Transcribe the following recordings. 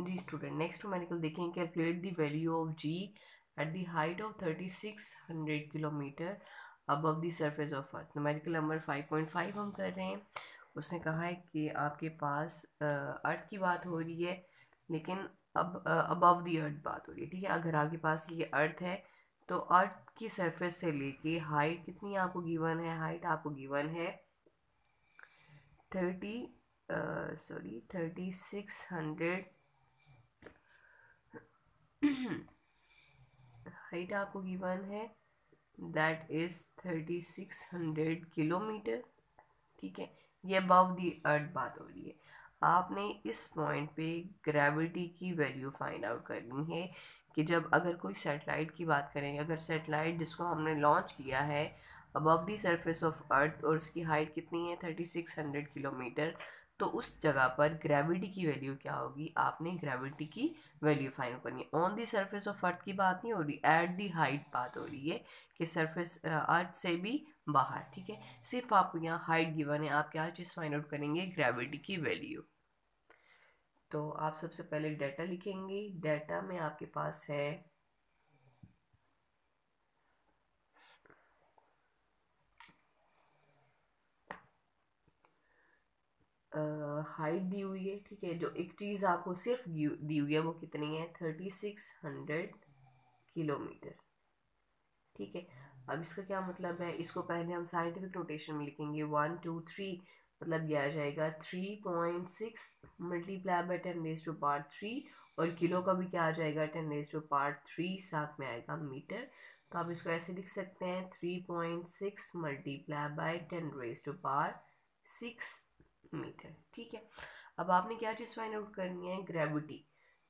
जी student, next numerical देखेंगे। Calculate the value of g at the height of 3600 kilometre above the surface of Earth. Numerical number 5.5 हम कर रहे हैं। उसने कहा है कि आपके पास अर्थ की बात हो रही है, लेकिन अब अबव द अर्थ बात हो रही है। ठीक है, अगर आपके पास ये अर्थ है तो अर्थ की सरफेस से लेके हाइट कितनी आपको गिवन है? हाइट आपको गिवन है 3600। हाइट आपको गिवन है दैट इज 3600 किलोमीटर। ठीक है, ये अबव दी अर्थ बात हो रही है। आपने इस पॉइंट पे ग्रेविटी की वैल्यू फाइंड आउट करनी है कि जब अगर कोई सैटेलाइट की बात करें, अगर सैटेलाइट जिसको हमने लॉन्च किया है अबव दी सरफेस ऑफ अर्थ और उसकी हाइट कितनी है 3600 किलोमीटर, तो उस जगह पर ग्रेविटी की वैल्यू क्या होगी? आपने ग्रेविटी की वैल्यू फाइंड करनी है। ऑन दी सरफेस ऑफ अर्थ की बात नहीं हो रही, एट दी हाइट बात हो रही है कि सरफेस अर्थ से भी बाहर। ठीक है, सिर्फ आपको यहाँ हाइट गिवन है, आप क्या चीज़ फाइंड आउट करेंगे? ग्रेविटी की वैल्यू। तो आप सबसे पहले डाटा लिखेंगे। डाटा में आपके पास है हाइट दी हुई है। ठीक है, जो एक चीज़ आपको सिर्फ दी हुई है वो कितनी है? 3600 किलोमीटर। ठीक है, अब इसका क्या मतलब है? इसको पहले हम साइंटिफिक नोटेशन में लिखेंगे 1 2 3। मतलब ये आ जाएगा 3.6 मल्टीप्लाई बाय 10⁻³ और किलो का भी क्या आ जाएगा? 10⁻³ साथ में आएगा मीटर। तो आप इसको ऐसे लिख सकते हैं 3.6 मल्टीप्लाई बाय 10⁻6 मीटर। ठीक है, अब आपने क्या चीज़ फाइंड आउट करनी है? ग्रेविटी।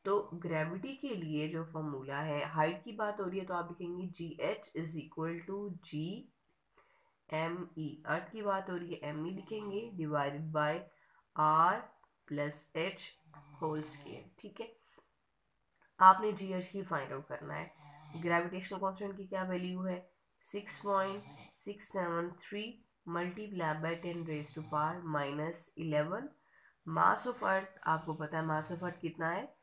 तो ग्रेविटी के लिए जो फॉर्मूला है, हाइट की बात हो रही है तो आप लिखेंगे GH = GME। अर्थ की बात हो रही है ME लिखेंगे divided by R+H whole square. ठीक है, आपने GH की फाइंड आउट करना है। ग्रेविटेशनल कांस्टेंट की क्या वैल्यू है? 6.673 multiply by 10⁻⁻11। Mass of earth आपको पता है, मास ऑफ अर्थ कितना है?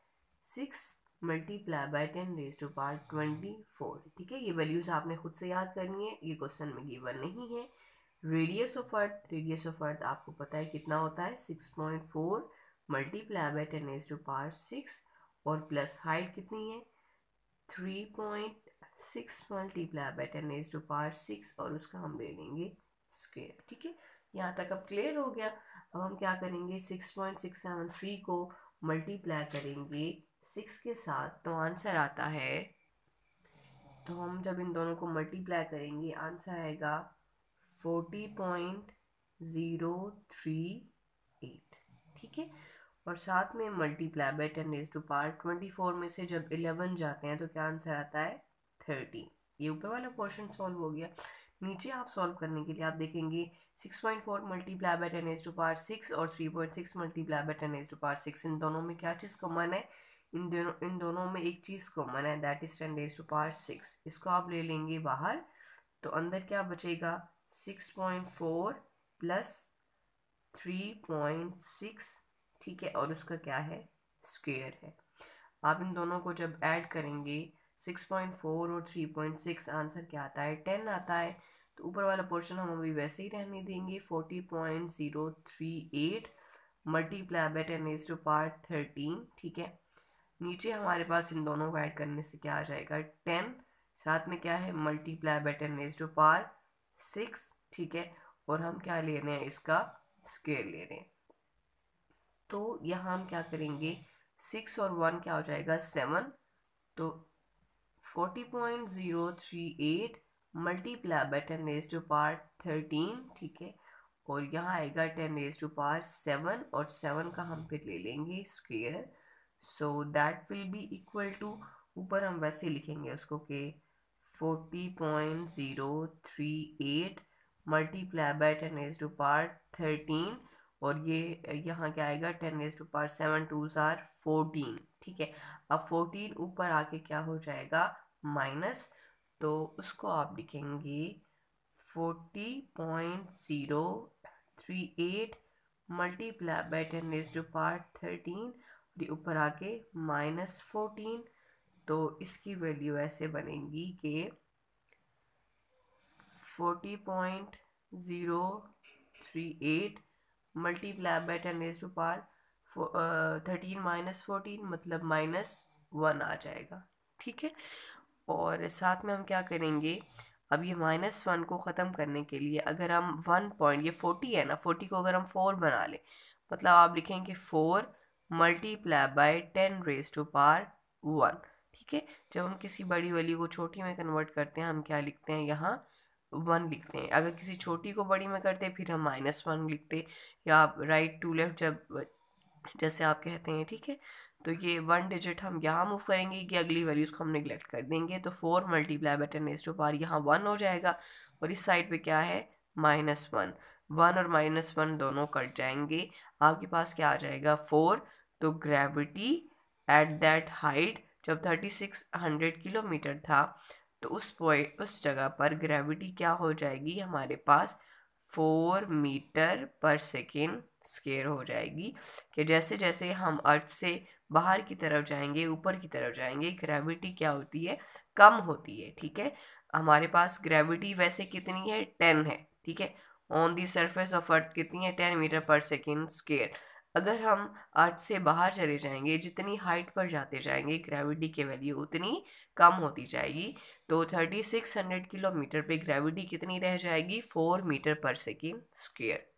6 मल्टीप्लाई बाय 10⁻24। ठीक है, ये वैल्यूज आपने खुद से याद करनी है, ये क्वेश्चन में गिवन नहीं है। रेडियस ऑफ अर्थ आपको पता है कितना होता है? 6.4 मल्टीप्लाई बाय 10⁻6 और प्लस हाइट कितनी है? 3.6 मल्टीप्लाई बाय 10⁻6 और उसका हम ले लेंगे स्क्वायर। ठीक है, यहाँ तक अब क्लियर हो गया। अब हम क्या करेंगे? 6.673 को मल्टीप्लाई करेंगे 6 के साथ तो आंसर आता है, तो हम जब इन दोनों को मल्टीप्लाई करेंगे आंसर आएगा 40.038। ठीक है, और साथ में मल्टीप्लाई बाय 10⁻24 में से जब 11 जाते हैं तो क्या आंसर आता है? 30। ये ऊपर वाला क्वेश्चन सॉल्व हो गया। नीचे आप सॉल्व करने के लिए आप देखेंगे 6.4 मल्टीप्लाई बाय 10⁻6 और 3.6 मल्टीप्लाई बाय 10⁻6, इन दोनों में क्या चीज़ कॉमन है? इन दोनों में एक चीज़ कॉमन है, दैट इज 10⁻6। इसको आप ले लेंगे बाहर तो अंदर क्या बचेगा? 6.4 प्लस 3.6। ठीक है, और उसका क्या है? स्क्वायर है। आप इन दोनों को जब ऐड करेंगे 6.4 और 3.6 आंसर क्या आता है? 10 आता है। तो ऊपर वाला पोर्शन हम अभी वैसे ही रहने देंगे 40.038 मल्टीप्लाई बाय 10⁻13। ठीक है, नीचे हमारे पास इन दोनों को ऐड करने से क्या आ जाएगा? 10, साथ में क्या है? Multiply by 10⁻6। ठीक है, और हम क्या ले रहे हैं? इसका स्क्वायर ले रहे हैं। तो यहाँ हम क्या करेंगे? 6 और 1 क्या हो जाएगा? 7। तो 40.038 मल्टीप्लाई बाय 10⁻13। ठीक है, और यहाँ आएगा 10⁻7 और 7 का हम फिर ले लेंगे square. So that will be equal to, ऊपर हम वैसे लिखेंगे उसको कि 40.038 मल्टीप्लाई बाय 10⁻13 और ये यहाँ क्या आएगा? 10⁻7 2s are 14। ठीक है, अब 14 ऊपर आके क्या हो जाएगा? माइनस। तो उसको आप लिखेंगे 40.038 मल्टीप्लाई बाय 10⁻13 ऊपर आके -14, तो इसकी वैल्यू ऐसे बनेगी कि 40.038 मल्टीप्लाई बाय 10⁻13 -14 मतलब -1 आ जाएगा। ठीक है, और साथ में हम क्या करेंगे, अब ये -1 को ख़त्म करने के लिए अगर हम 1 पॉइंट, ये 40 है ना, 40 को अगर हम 4 बना लें, मतलब आप लिखेंगे 4 मल्टीप्लाई बाय 10⁻1। ठीक है, जब हम किसी बड़ी वैल्यू को छोटी में कन्वर्ट करते हैं हम क्या लिखते हैं, यहाँ 1 लिखते हैं। अगर किसी छोटी को बड़ी में करते हैं फिर हम -1 लिखते, या आप राइट टू लेफ्ट जब जैसे आप कहते हैं। ठीक है, तो ये 1 डिजिट हम यहाँ मूव करेंगे कि अगली वैल्यूज़ को हम निगलेक्ट कर देंगे, तो 4 मल्टीप्लाई बाय 10⁻, यहाँ 1 हो जाएगा, और इस साइड पे क्या है, -1। 1 और -1 दोनों कट जाएंगे, आपके पास क्या आ जाएगा, 4। तो ग्रेविटी एट दैट हाइट, जब 3600 किलोमीटर था, तो उस जगह पर ग्रेविटी क्या हो जाएगी हमारे पास, 4 मीटर पर सेकेंड स्क्वायर हो जाएगी। कि जैसे जैसे हम अर्थ से बाहर की तरफ जाएंगे, ऊपर की तरफ जाएंगे, ग्रेविटी क्या होती है, कम होती है। ठीक है, हमारे पास ग्रेविटी वैसे कितनी है, 10 है। ठीक है, ऑन दी सरफेस ऑफ अर्थ कितनी है, 10 मीटर पर सेकेंड स्क्वायर। अगर हम अर्थ से बाहर चले जाएंगे, जितनी हाइट पर जाते जाएंगे ग्रेविटी की वैल्यू उतनी कम होती जाएगी। तो 3600 किलोमीटर पे ग्रेविटी कितनी रह जाएगी, 4 मीटर पर सेकेंड स्क्वायर।